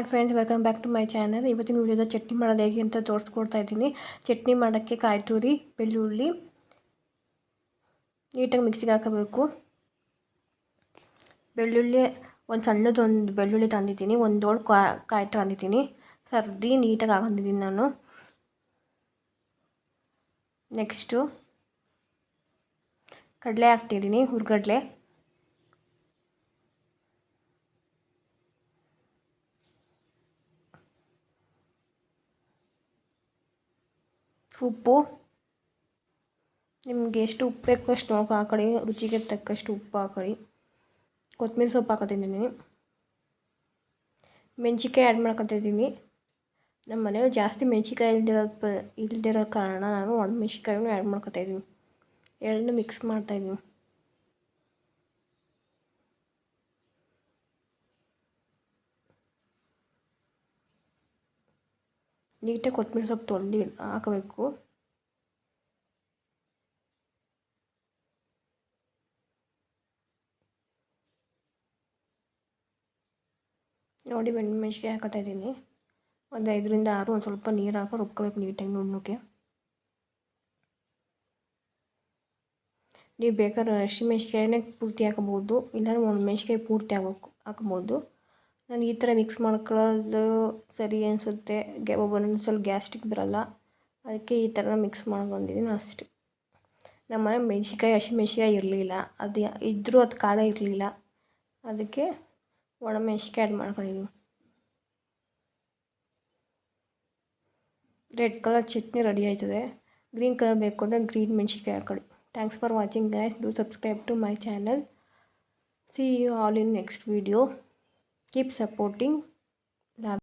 Hi friends, welcome back to my channel. ಇವತ್ತಿನ ವಿಡಿಯೋದ ಚಟ್ನಿ ಮಾಡೋದು ಹೇಗೆ ಅಂತ ತೋರಿಸ್ಕೊಡ್ತಾ ಇದ್ದೀನಿ. ಚಟ್ನಿ ಮಾಡೋಕ್ಕೆ ಕಾಯಿ ತುರಿ, ಬೆಳ್ಳುಳ್ಳಿ ನೀಟಾಗಿ ಮಿಕ್ಸಿಗೆ ಹಾಕಬೇಕು. ಬೆಳ್ಳುಳ್ಳಿ ಒಂದು ಸಣ್ಣದೊಂದು ಬೆಳ್ಳುಳ್ಳಿ ತಂದಿದ್ದೀನಿ, ಒಂದು ದೊಡ್ಡ ಕಾಯಿ ತಂದಿದ್ದೀನಿ. ಸರ್ದಿ ನೀಟಾಗಿ ಹಾಕೊಂಡಿದ್ದೀನಿ ನಾನು. ನೆಕ್ಸ್ಟು ಕಡಲೆ ಹಾಕ್ತಿದ್ದೀನಿ, ಹುರ್ಗಡ್ಲೆ. ಉಪ್ಪು ನಿಮಗೆ ಎಷ್ಟು ಉಪ್ಪು ಬೇಕು ಅಷ್ಟು ನೋಡ್ಕೊ ಹಾಕೊಳ್ಳಿ. ರುಚಿಗೆ ತಕ್ಕಷ್ಟು ಉಪ್ಪು ಹಾಕೊಳ್ಳಿ. ಕೊತ್ತಂಬರಿ ಸೊಪ್ಪು ಹಾಕೋತಿದ್ದೀನಿ. ಮೆಣಸಿನ್ಕಾಯಿ ಆ್ಯಡ್ ಮಾಡ್ಕೊತಿದ್ದೀನಿ. ನಮ್ಮ ಮನೇಲಿ ಜಾಸ್ತಿ ಮೆಣಸಿನ್ಕಾಯಿ ಇಲ್ದಿರೋ ಕಾರಣ ನಾನು ಒಣಮೆಣ್ಸಿನ್ಕಾಯಿನೂ ಆ್ಯಡ್ ಮಾಡ್ಕೊತಾಯಿದ್ದೀನಿ. ಎರಡನ್ನೂ ಮಿಕ್ಸ್ ಮಾಡ್ತಾಯಿದ್ದೀನಿ. ನೀಟಾಗಿ ಕೊತ್ತಂಬರಿ ಸೊಪ್ಪು ತೊಳೆದು ಹಾಕಬೇಕು. ನೋಡಿ, ಮೆಣಸಿನ್ಕಾಯಿ ಹಾಕೋತಾಯಿದ್ದೀನಿ. ಒಂದು 5ರಿಂದ 6 ಒಂದು ಸ್ವಲ್ಪ ನೀರು ಹಾಕಿ ರುಬ್ಕೋಬೇಕು ನೀಟಾಗಿ ನುಣ್ಣಗೆ. ನೀವು ಬೇಕಾದ್ರೆ ಹಸಿಮೆಣ್ಸಿನ್ಕಾಯಿನೇ ಪೂರ್ತಿ ಹಾಕೋಬೋದು, ಇಲ್ಲಾಂದ್ರೆ ಒಣಮೆಣ್ಸಿನ್ಕಾಯಿ ಪೂರ್ತಿ ಹಾಕ್ಬೋದು. ನಾನು ಈ ಥರ ಮಿಕ್ಸ್ ಮಾಡ್ಕೊಳ್ಳೋದು ಸರಿ ಅನಿಸುತ್ತೆ. ಒಬ್ಬೊಂದು ಸ್ವಲ್ಪ ಗ್ಯಾಸ್ಟ್ರಿಕ್ ಬರೋಲ್ಲ, ಅದಕ್ಕೆ ಈ ಥರ ಮಿಕ್ಸ್ ಮಾಡ್ಕೊಂಡಿದ್ದೀನಿ ಅಷ್ಟೇ. ನಮ್ಮ ಮನೆ ಹಸಿಮೆಣ್ಸಿನ್ಕಾಯಿ ಇರಲಿಲ್ಲ, ಅದು ಇದ್ದರೂ ಅದು ಖಾರ ಇರಲಿಲ್ಲ, ಅದಕ್ಕೆ ಒಣಮೆಣ್ಸಿನ್ಕಾಯಿ ಆ್ಯಡ್ ಮಾಡ್ಕೊಂಡಿದ್ದೀನಿ. ರೆಡ್ ಕಲರ್ ಚಟ್ನಿ ರೆಡಿ ಆಯ್ತದೆ. ಗ್ರೀನ್ ಕಲರ್ ಬೇಕು ಅಂದರೆ ಗ್ರೀನ್ ಮೆಣಸಿನ್ಕಾಯಿ ಹಾಕೊಳ್ಳಿ. Thanks for watching guys. Do subscribe to my channel. See you all in next video. Keep supporting. Love.